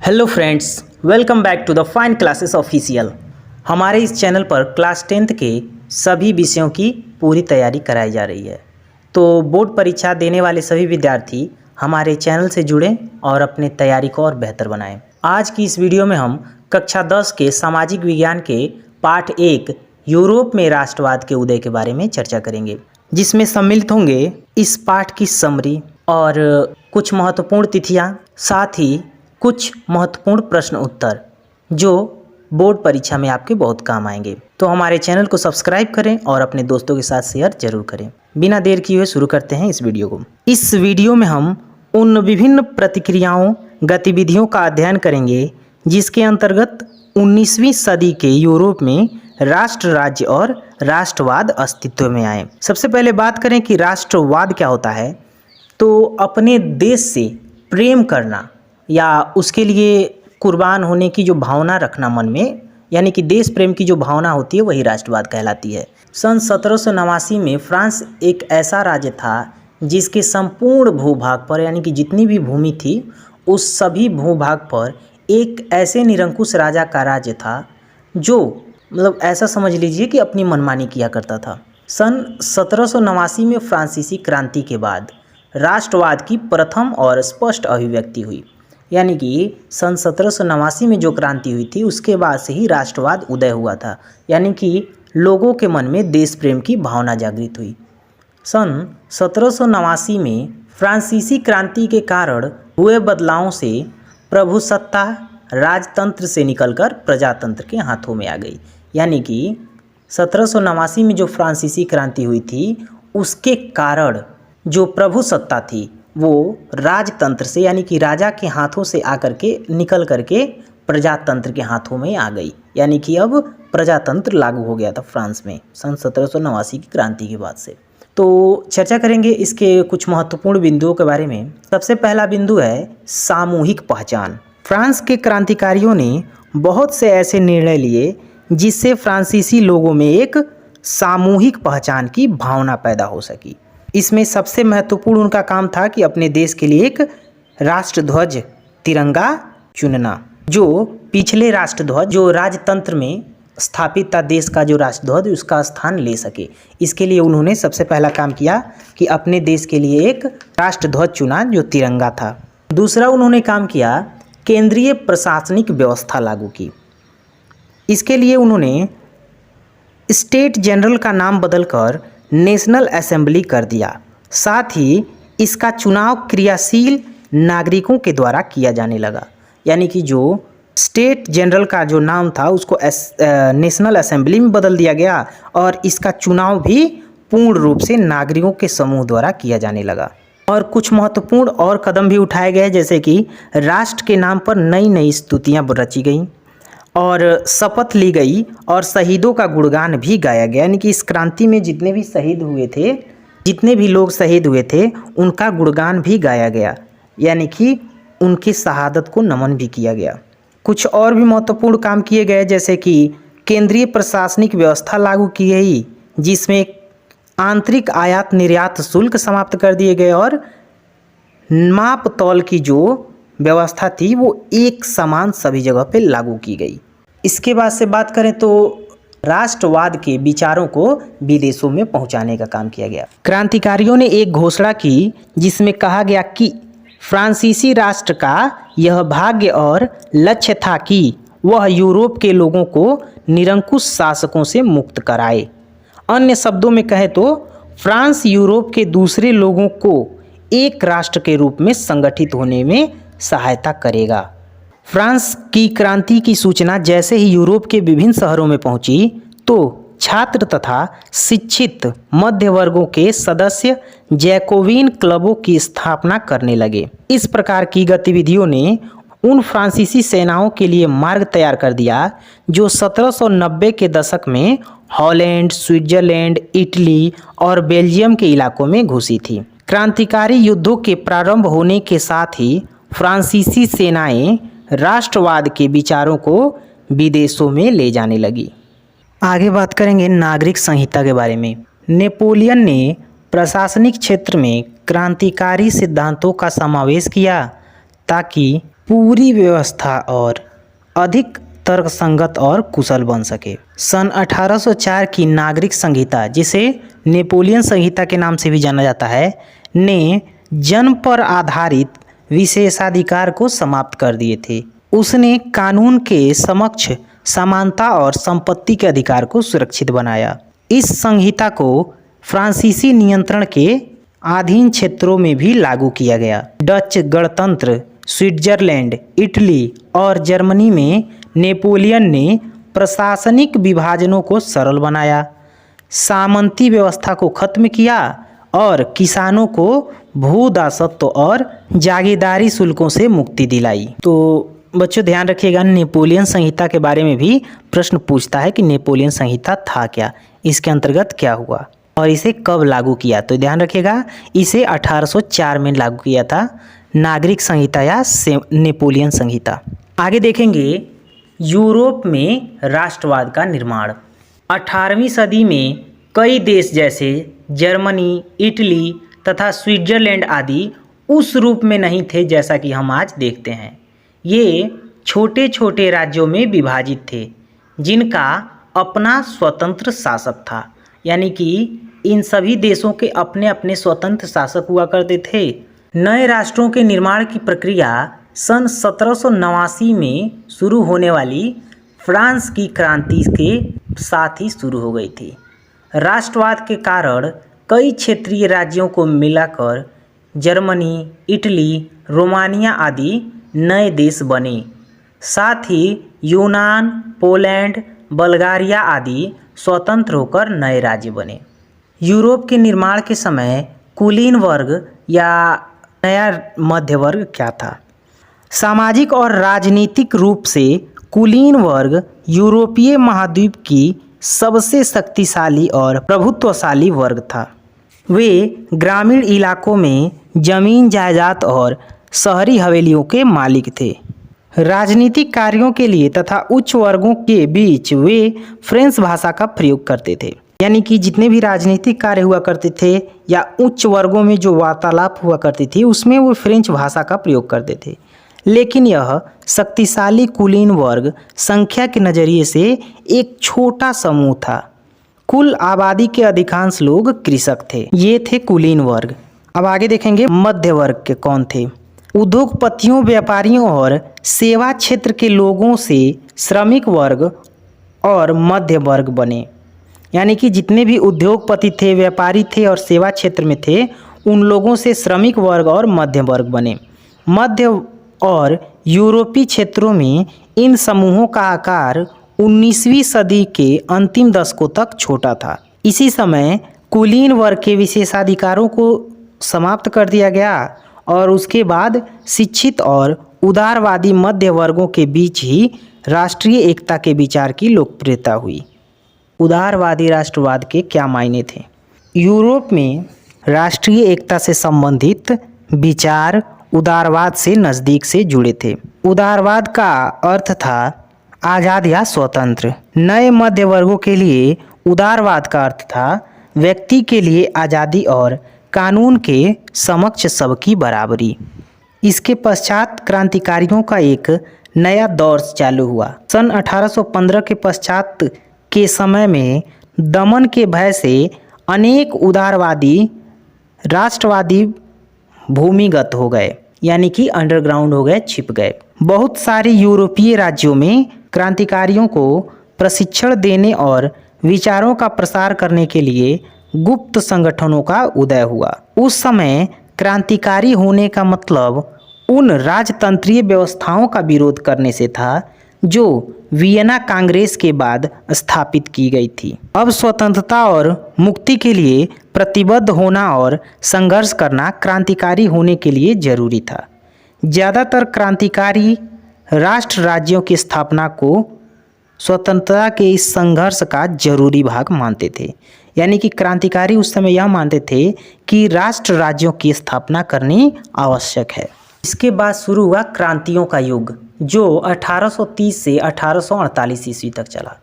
Hello friends, welcome back to the fine classes official. हमारे इस channel पर class 10th के सभी विषयों की पूरी तैयारी कराई जा रही है। तो बोर्ड परीक्षा देने वाले सभी विद्यार्थी हमारे चैनल से जुड़ें और अपने तैयारी को और बेहतर बनाएं। आज की इस वीडियो में हम कक्षा 10 के सामाजिक विज्ञान के पाठ 1 यूरोप में राष्ट्रवाद के उदय के बारे में चर्चा करेंगे, जिसमें सम्मिलित होंगे इस पाठ की समरी और कुछ महत्वपूर्ण तिथियां, साथ ही कुछ महत्वपूर्ण प्रश्न उत्तर जो बोर्ड परीक्षा में आपके बहुत काम आएंगे। तो हमारे चैनल को सब्सक्राइब करें और अपने दोस्तों के साथ शेयर जरूर करें। बिना देर किए हुए शुरू करते हैं इस वीडियो को। इस वीडियो में हम उन विभिन्न प्रतिक्रियाओं, गतिविधियों का अध्ययन करेंगे जिसके अंतर्गत 19वीं सदी के यूरोप में राष्ट्र, राज्य और राष्ट्रवाद अस्तित्व में आए। सबसे पहले बात करें कि राष्ट्रवाद क्या होता है। तो अपने देश से प्रेम करना या उसके लिए कुर्बान होने की जो भावना रखना मन में, यानी कि देश प्रेम की जो भावना होती है, वही राष्ट्रवाद कहलाती है। सन 1789 में फ्रांस एक ऐसा राज्य था जिसके संपूर्ण भूभाग पर, यानी कि जितनी भी भूमि थी उस सभी भूभाग पर एक ऐसे निरंकुश राजा का राज्य था जो ऐसा समझ लीजिए कि अपनी मनमानी किया करता था। सन 1789 में फ्रांसीसी क्रांति के बाद राष्ट्रवाद की प्रथम और स्पष्ट अभिव्यक्ति हुई, यानी कि सन 1789 में जो क्रांति हुई थी उसके बाद से ही राष्ट्रवाद उदय हुआ था, यानी कि लोगों के मन में देश प्रेम की भावना जागृत हुई। सन 1789 में फ्रांसीसी क्रांति के कारण हुए बदलावों से प्रभुसत्ता राजतंत्र से निकलकर प्रजातंत्र के हाथों में आ गई, यानी कि 1789 में जो फ्रांसीसी क्रांति हुई थी उसके कारण जो प्रभुसत्ता थी वो राजतंत्र से, यानी कि राजा के हाथों से आकर के निकल करके प्रजातंत्र के हाथों में आ गई, यानी कि अब प्रजातंत्र लागू हो गया था फ्रांस में सन 1789 की क्रांति के बाद से। तो चर्चा करेंगे इसके कुछ महत्वपूर्ण बिंदुओं के बारे में। सबसे पहला बिंदु है सामूहिक पहचान। फ्रांस के क्रांतिकारियों ने बहुत से ऐसे निर्णय लिए जिससे फ्रांसीसी लोगों में एक सामूहिक पहचान की भावना पैदा हो सकी। इसमें सबसे महत्वपूर्ण उनका काम था कि अपने देश के लिए एक राष्ट्रध्वज, तिरंगा चुनना, जो पिछले राष्ट्रध्वज जो राजतंत्र में स्थापित था, देश का जो राष्ट्रध्वज उसका स्थान ले सके। इसके लिए उन्होंने सबसे पहला काम किया कि अपने देश के लिए एक राष्ट्रध्वज चुना जो तिरंगा था। दूसरा उन्होंने काम किया, केंद्रीय प्रशासनिक व्यवस्था लागू की। इसके लिए उन्होंने स्टेट जनरल का नाम बदलकर नेशनल असेंबली कर दिया। साथ ही इसका चुनाव क्रियाशील नागरिकों के द्वारा किया जाने लगा, यानी कि जो स्टेट जनरल का जो नाम था उसको नेशनल असेंबली में बदल दिया गया और इसका चुनाव भी पूर्ण रूप से नागरिकों के समूह द्वारा किया जाने लगा। और कुछ महत्वपूर्ण और कदम भी उठाए गए, जैसे कि राष्ट्र के नाम पर नई नई स्तुतियाँ रची गईं और शपथ ली गई और शहीदों का गुणगान भी गाया गया, यानी कि इस क्रांति में जितने भी शहीद हुए थे, जितने भी लोग शहीद हुए थे उनका गुणगान भी गाया गया, यानी कि उनकी शहादत को नमन भी किया गया। कुछ और भी महत्वपूर्ण काम किए गए, जैसे कि केंद्रीय प्रशासनिक व्यवस्था लागू की गई जिसमें आंतरिक आयात निर्यात शुल्क समाप्त कर दिए गए और माप तौल की जो व्यवस्था थी वो एक समान सभी जगह पे लागू की गई। इसके बाद से बात करें तो राष्ट्रवाद के विचारों को विदेशों में पहुंचाने का काम किया गया। क्रांतिकारियों ने एक घोषणा की जिसमें कहा गया कि फ्रांसीसी राष्ट्र का यह भाग्य और लक्ष्य था कि वह यूरोप के लोगों को निरंकुश शासकों से मुक्त कराए। अन्य शब्दों में कहें तो फ्रांस यूरोप के दूसरे लोगों को एक राष्ट्र के रूप में संगठित होने में सहायता करेगा। फ्रांस की क्रांति की सूचना जैसे ही यूरोप के विभिन्न शहरों में पहुंची तो छात्र तथा शिक्षित मध्य वर्गों के सदस्य जैकोबिन क्लबों की स्थापना करने लगे। इस प्रकार की गतिविधियों ने उन फ्रांसीसी सेनाओं के लिए मार्ग तैयार कर दिया जो 1790 के दशक में हॉलैंड, स्विट्जरलैंड, इटली और बेल्जियम के इलाकों में घुसी थी। क्रांतिकारी युद्धों के प्रारंभ होने के साथ ही फ्रांसीसी सेनाएं राष्ट्रवाद के विचारों को विदेशों में ले जाने लगी। आगे बात करेंगे नागरिक संहिता के बारे में। नेपोलियन ने प्रशासनिक क्षेत्र में क्रांतिकारी सिद्धांतों का समावेश किया ताकि पूरी व्यवस्था और अधिक तर्कसंगत और कुशल बन सके। सन 1804 की नागरिक संहिता, जिसे नेपोलियन संहिता के नाम से भी जाना जाता है, ने जन्म पर आधारित विशेषाधिकार को समाप्त कर दिए थे। उसने कानून के समक्ष समानता और संपत्ति के अधिकार को सुरक्षित बनाया। इस संहिता को फ्रांसीसी नियंत्रण के अधीन क्षेत्रों में भी लागू किया गया। डच गणतंत्र, स्विट्जरलैंड, इटली और जर्मनी में नेपोलियन ने प्रशासनिक विभाजनों को सरल बनाया, सामंती व्यवस्था को खत्म किया और किसानों को भूदासत्व और जागीरदारी शुल्कों से मुक्ति दिलाई। तो बच्चों ध्यान रखिएगा, नेपोलियन संहिता के बारे में भी प्रश्न पूछता है कि नेपोलियन संहिता था क्या, इसके अंतर्गत क्या हुआ और इसे कब लागू किया। तो ध्यान रखिएगा, इसे 1804 में लागू किया था, नागरिक संहिता या नेपोलियन संहिता। आगे देखेंगे यूरोप में राष्ट्रवाद का निर्माण। 18वीं सदी में कई देश जैसे जर्मनी, इटली तथा स्विट्जरलैंड आदि उस रूप में नहीं थे जैसा कि हम आज देखते हैं। ये छोटे छोटे राज्यों में विभाजित थे जिनका अपना स्वतंत्र शासक था, यानी कि इन सभी देशों के अपने अपने स्वतंत्र शासक हुआ करते थे। नए राष्ट्रों के निर्माण की प्रक्रिया सन 1789 में शुरू होने वाली फ्रांस की क्रांति के साथ ही शुरू हो गई थी। राष्ट्रवाद के कारण कई क्षेत्रीय राज्यों को मिलाकर जर्मनी, इटली, रोमानिया आदि नए देश बने। साथ ही यूनान, पोलैंड, बल्गारिया आदि स्वतंत्र होकर नए राज्य बने। यूरोप के निर्माण के समय कुलीन वर्ग या नया मध्य वर्ग क्या था? सामाजिक और राजनीतिक रूप से कुलीन वर्ग यूरोपीय महाद्वीप की सबसे शक्तिशाली और प्रभुत्वशाली वर्ग था। वे ग्रामीण इलाकों में जमीन जायदाद और शहरी हवेलियों के मालिक थे। राजनीतिक कार्यों के लिए तथा उच्च वर्गों के बीच वे फ्रेंच भाषा का प्रयोग करते थे, यानी कि जितने भी राजनीतिक कार्य हुआ करते थे या उच्च वर्गों में जो वार्तालाप हुआ करती थी उसमें वो फ्रेंच भाषा का प्रयोग करते थे। लेकिन यह शक्तिशाली कुलीन वर्ग संख्या के नज़रिए से एक छोटा समूह था। कुल आबादी के अधिकांश लोग कृषक थे। ये थे कुलीन वर्ग। अब आगे देखेंगे मध्य वर्ग के कौन थे। उद्योगपतियों, व्यापारियों और सेवा क्षेत्र के लोगों से श्रमिक वर्ग और मध्य वर्ग बने, यानी कि जितने भी उद्योगपति थे, व्यापारी थे और सेवा क्षेत्र में थे, उन लोगों से श्रमिक वर्ग और मध्य वर्ग बने। मध्य और यूरोपीय क्षेत्रों में इन समूहों का आकार 19वीं सदी के अंतिम दशकों तक छोटा था। इसी समय कुलीन वर्ग के विशेषाधिकारों को समाप्त कर दिया गया और उसके बाद शिक्षित और उदारवादी मध्य वर्गों के बीच ही राष्ट्रीय एकता के विचार की लोकप्रियता हुई। उदारवादी राष्ट्रवाद के क्या मायने थे? यूरोप में राष्ट्रीय एकता से संबंधित विचार उदारवाद से नज़दीक से जुड़े थे। उदारवाद का अर्थ था आज़ाद या स्वतंत्र। नए मध्य वर्गों के लिए उदारवाद का अर्थ था व्यक्ति के लिए आज़ादी और कानून के समक्ष सबकी बराबरी। इसके पश्चात क्रांतिकारियों का एक नया दौर चालू हुआ। सन 1815 के पश्चात के समय में दमन के भय से अनेक उदारवादी राष्ट्रवादी भूमिगत हो गए, यानी कि अंडरग्राउंड हो गए, छिप गए। बहुत सारे यूरोपीय राज्यों में क्रांतिकारियों को प्रशिक्षण देने और विचारों का प्रसार करने के लिए गुप्त संगठनों का उदय हुआ। उस समय क्रांतिकारी होने का मतलब उन राजतंत्रीय व्यवस्थाओं का विरोध करने से था जो वियना कांग्रेस के बाद स्थापित की गई थी। अब स्वतंत्रता और मुक्ति के लिए प्रतिबद्ध होना और संघर्ष करना क्रांतिकारी होने के लिए जरूरी था। ज़्यादातर क्रांतिकारी राष्ट्र राज्यों की स्थापना को स्वतंत्रता के इस संघर्ष का जरूरी भाग मानते थे, यानी कि क्रांतिकारी उस समय यह मानते थे कि राष्ट्र राज्यों की स्थापना करनी आवश्यक है। इसके बाद शुरू हुआ क्रांतियों का युग, जो 1830 से 1848 ईस्वी तक चला।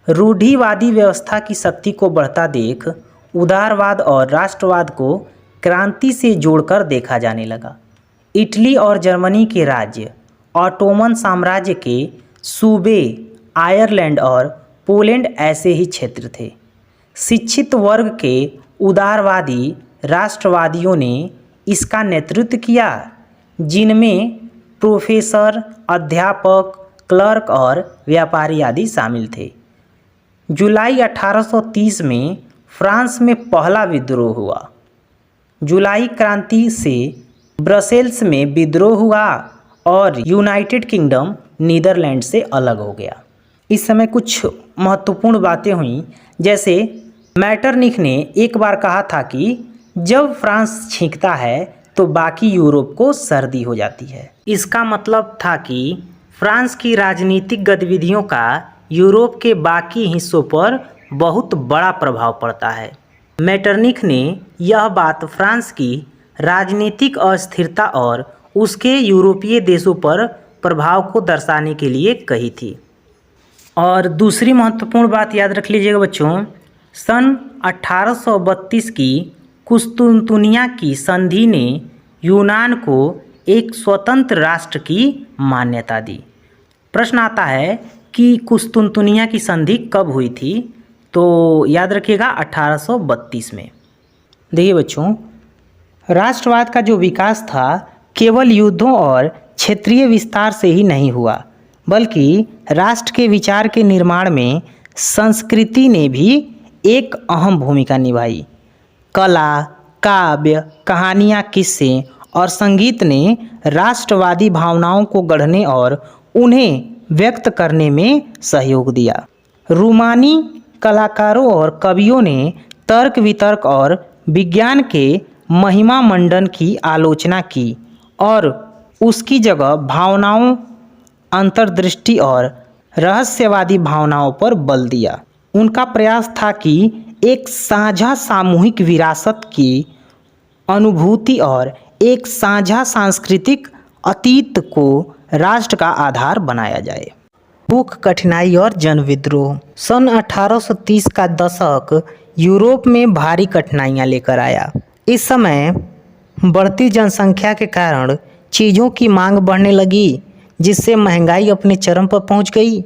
रूढ़िवादी व्यवस्था की शक्ति को बढ़ता देख उदारवाद और राष्ट्रवाद को क्रांति से जोड़कर देखा जाने लगा। इटली और जर्मनी के राज्य ऑटोमन साम्राज्य के सूबे आयरलैंड और पोलैंड ऐसे ही क्षेत्र थे। शिक्षित वर्ग के उदारवादी राष्ट्रवादियों ने इसका नेतृत्व किया, जिनमें प्रोफेसर, अध्यापक, क्लर्क और व्यापारी आदि शामिल थे। जुलाई 1830 में फ्रांस में पहला विद्रोह हुआ। जुलाई क्रांति से ब्रसेल्स में विद्रोह हुआ और यूनाइटेड किंगडम नीदरलैंड से अलग हो गया। इस समय कुछ महत्वपूर्ण बातें हुई, जैसे मैटरनिख ने एक बार कहा था कि जब फ्रांस छींकता है तो बाकी यूरोप को सर्दी हो जाती है। इसका मतलब था कि फ्रांस की राजनीतिक गतिविधियों का यूरोप के बाकी हिस्सों पर बहुत बड़ा प्रभाव पड़ता है। मैटरनिख ने यह बात फ्रांस की राजनीतिक अस्थिरता और उसके यूरोपीय देशों पर प्रभाव को दर्शाने के लिए कही थी। और दूसरी महत्वपूर्ण बात याद रख लीजिएगा बच्चों, सन 1832 की कुस्तुनतुनिया की संधि ने यूनान को एक स्वतंत्र राष्ट्र की मान्यता दी। प्रश्न आता है कि कुस्तुनतुनिया की संधि कब हुई थी, तो याद रखिएगा 1832 में। देखिए बच्चों, राष्ट्रवाद का जो विकास था केवल युद्धों और क्षेत्रीय विस्तार से ही नहीं हुआ, बल्कि राष्ट्र के विचार के निर्माण में संस्कृति ने भी एक अहम भूमिका निभाई। कला, काव्य, कहानियाँ, किस्से और संगीत ने राष्ट्रवादी भावनाओं को गढ़ने और उन्हें व्यक्त करने में सहयोग दिया। रूमानी कलाकारों और कवियों ने तर्क वितर्क और विज्ञान के महिमा मंडन की आलोचना की और उसकी जगह भावनाओं, अंतर्दृष्टि और रहस्यवादी भावनाओं पर बल दिया। उनका प्रयास था कि एक साझा सामूहिक विरासत की अनुभूति और एक साझा सांस्कृतिक अतीत को राष्ट्र का आधार बनाया जाए। भूख, कठिनाई और जनविद्रोह। सन 1830 का दशक यूरोप में भारी कठिनाइयां लेकर आया। इस समय बढ़ती जनसंख्या के कारण चीज़ों की मांग बढ़ने लगी, जिससे महंगाई अपने चरम पर पहुंच गई।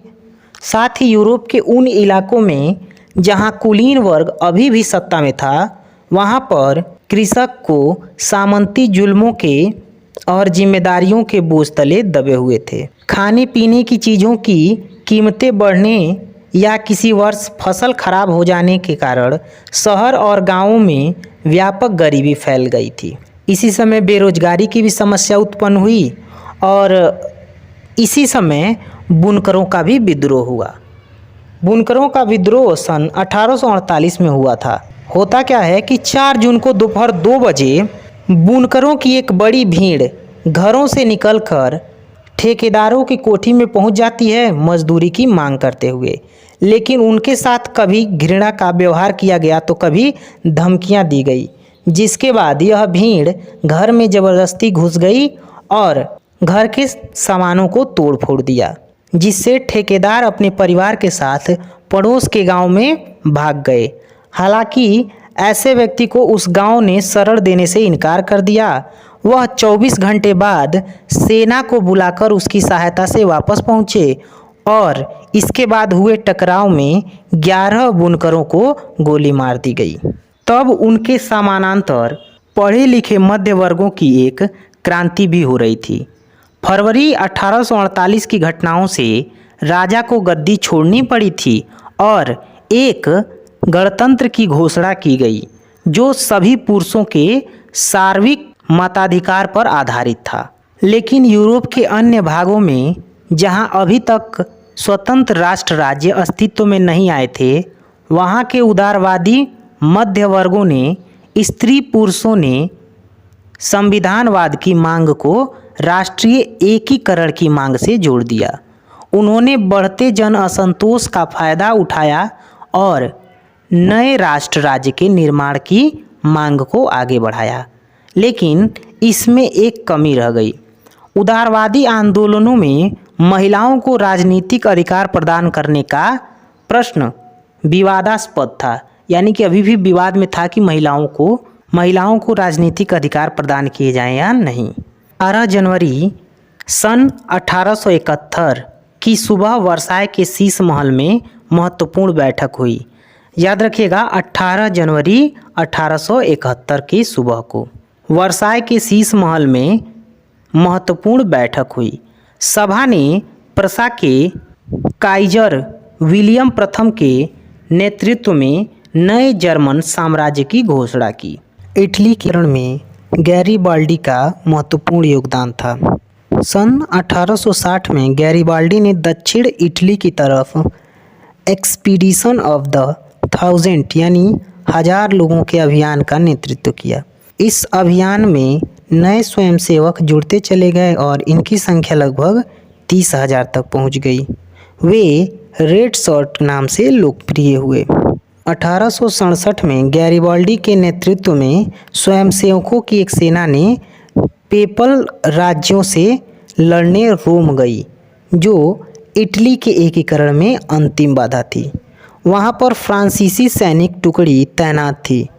साथ ही यूरोप के उन इलाकों में जहां कुलीन वर्ग अभी भी सत्ता में था, वहां पर कृषक को सामंती जुल्मों के और जिम्मेदारियों के बोझ तले दबे हुए थे। खाने पीने की चीज़ों की कीमतें बढ़ने या किसी वर्ष फसल खराब हो जाने के कारण शहर और गांवों में व्यापक गरीबी फैल गई थी। इसी समय बेरोजगारी की भी समस्या उत्पन्न हुई और इसी समय बुनकरों का भी विद्रोह हुआ। बुनकरों का विद्रोह सन 1848 में हुआ था। होता क्या है कि 4 जून को दोपहर 2 बजे बुनकरों की एक बड़ी भीड़ घरों से निकलकर ठेकेदारों की कोठी में पहुंच जाती है मजदूरी की मांग करते हुए, लेकिन उनके साथ कभी घृणा का व्यवहार किया गया तो कभी धमकियां दी गई, जिसके बाद यह भीड़ घर में ज़बरदस्ती घुस गई और घर के सामानों को तोड़ फोड़ दिया, जिससे ठेकेदार अपने परिवार के साथ पड़ोस के गांव में भाग गए। हालांकि ऐसे व्यक्ति को उस गांव ने शरण देने से इनकार कर दिया। वह 24 घंटे बाद सेना को बुलाकर उसकी सहायता से वापस पहुंचे और इसके बाद हुए टकराव में 11 बुनकरों को गोली मार दी गई। तब उनके समानांतर पढ़े लिखे मध्य वर्गों की एक क्रांति भी हो रही थी। फरवरी 1848 की घटनाओं से राजा को गद्दी छोड़नी पड़ी थी और एक गणतंत्र की घोषणा की गई, जो सभी पुरुषों के सार्वत्रिक मताधिकार पर आधारित था। लेकिन यूरोप के अन्य भागों में, जहां अभी तक स्वतंत्र राष्ट्र राज्य अस्तित्व में नहीं आए थे, वहां के उदारवादी मध्य वर्गों ने स्त्री पुरुषों ने संविधानवाद की मांग को राष्ट्रीय एकीकरण की मांग से जोड़ दिया। उन्होंने बढ़ते जन असंतोष का फायदा उठाया और नए राष्ट्र राज्य के निर्माण की मांग को आगे बढ़ाया। लेकिन इसमें एक कमी रह गई। उदारवादी आंदोलनों में महिलाओं को राजनीतिक अधिकार प्रदान करने का प्रश्न विवादास्पद था, यानी कि अभी भी विवाद में था कि महिलाओं को राजनीतिक अधिकार प्रदान किए जाएं या नहीं। 12 जनवरी सन 1871 की सुबह वर्साय के शीश महल में महत्वपूर्ण बैठक हुई। याद रखिएगा 18 जनवरी 1871 की सुबह को वर्साय के शीश महल में महत्वपूर्ण बैठक हुई। सभा ने प्रसा के काइजर विलियम प्रथम के नेतृत्व में नए जर्मन साम्राज्य की घोषणा की। इटली के रण में गैरीबाल्डी का महत्वपूर्ण योगदान था। सन 1860 में गैरीबाल्डी ने दक्षिण इटली की तरफ एक्सपीडिशन ऑफ द 1000 यानी 1000 लोगों के अभियान का नेतृत्व किया। इस अभियान में नए स्वयंसेवक जुड़ते चले गए और इनकी संख्या लगभग 30,000 तक पहुंच गई। वे रेड शर्ट नाम से लोकप्रिय हुए। 1867 में गैरीबाल्डी के नेतृत्व में स्वयंसेवकों की एक सेना ने पेपल राज्यों से लड़ने रोम गई, जो इटली के एकीकरण में अंतिम बाधा थी। वहां पर फ्रांसीसी सैनिक टुकड़ी तैनात थी।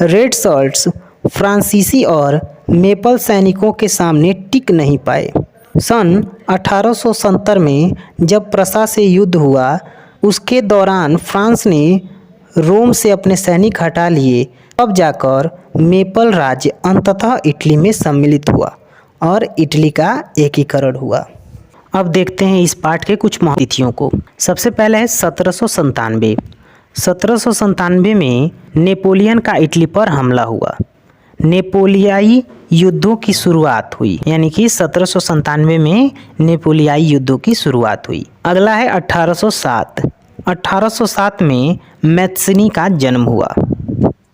रेड शर्ट्स फ्रांसीसी और मेपल सैनिकों के सामने टिक नहीं पाए। सन 1870 में जब प्रसा से युद्ध हुआ, उसके दौरान फ्रांस ने रोम से अपने सैनिक हटा लिए। तब जाकर मेपल राज्य अंततः इटली में सम्मिलित हुआ और इटली का एकीकरण हुआ। अब देखते हैं इस पाठ के कुछ महत्वपूर्ण तिथियों को। सबसे पहले है 1797। 1797 में नेपोलियन का इटली पर हमला हुआ। नेपोलियाई युद्धों की शुरुआत हुई, यानी कि 1797 में नेपोलियाई युद्धों की शुरुआत हुई। अगला है 1807। 1807 में मैत्सिनी का जन्म हुआ।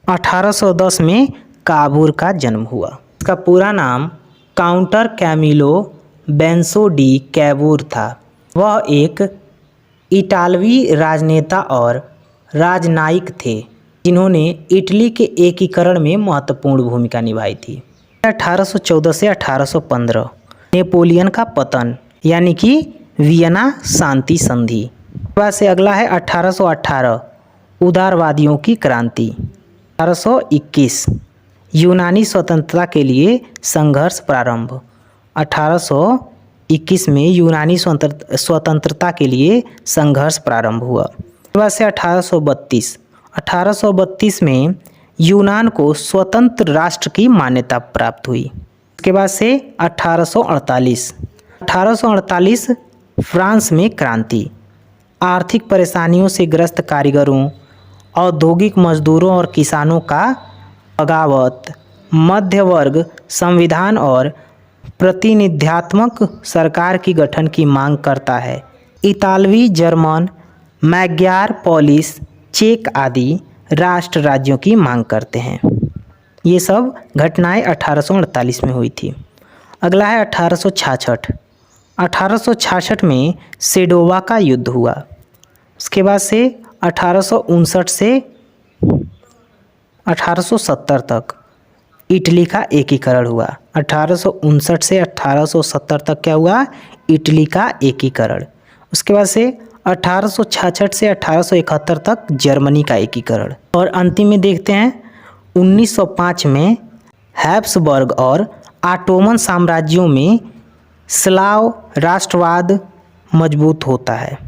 1810 में काबूर का जन्म हुआ। इसका पूरा नाम काउंटर कैमिलो बेंसो डी कैबूर था। वह एक इटालवी राजनेता और राजनयिक थे जिन्होंने इटली के एकीकरण में महत्वपूर्ण भूमिका निभाई थी। 1814 से 1815 नेपोलियन का पतन, यानी कि वियना शांति संधि। बाद से अगला है 1818 उदारवादियों की क्रांति। 1821 यूनानी स्वतंत्रता के लिए संघर्ष प्रारंभ। 1821 में यूनानी स्वतंत्रता के लिए संघर्ष प्रारंभ हुआ। बाद से 1832 में यूनान को स्वतंत्र राष्ट्र की मान्यता प्राप्त हुई। इसके बाद से 1848 फ्रांस में क्रांति। आर्थिक परेशानियों से ग्रस्त कारीगरों, औद्योगिक मजदूरों और किसानों का बगावत, मध्य वर्ग संविधान और प्रतिनिध्यात्मक सरकार की गठन की मांग करता है। इतालवी, जर्मन, मैग्यार, पोलिश, चेक आदि राष्ट्र राज्यों की मांग करते हैं। ये सब घटनाएं 1848 में हुई थी। अगला है 1866। 1866 में सेडोवा का युद्ध हुआ। उसके बाद से 1859 से 1870 तक इटली का एकीकरण हुआ। 1859 से 1870 तक क्या हुआ? इटली का एकीकरण। उसके बाद से 1866 से 1871 तक जर्मनी का एकीकरण। और अंतिम में देखते हैं 1905 में हैब्सबर्ग और ऑटोमन साम्राज्यों में स्लाव राष्ट्रवाद मजबूत होता है।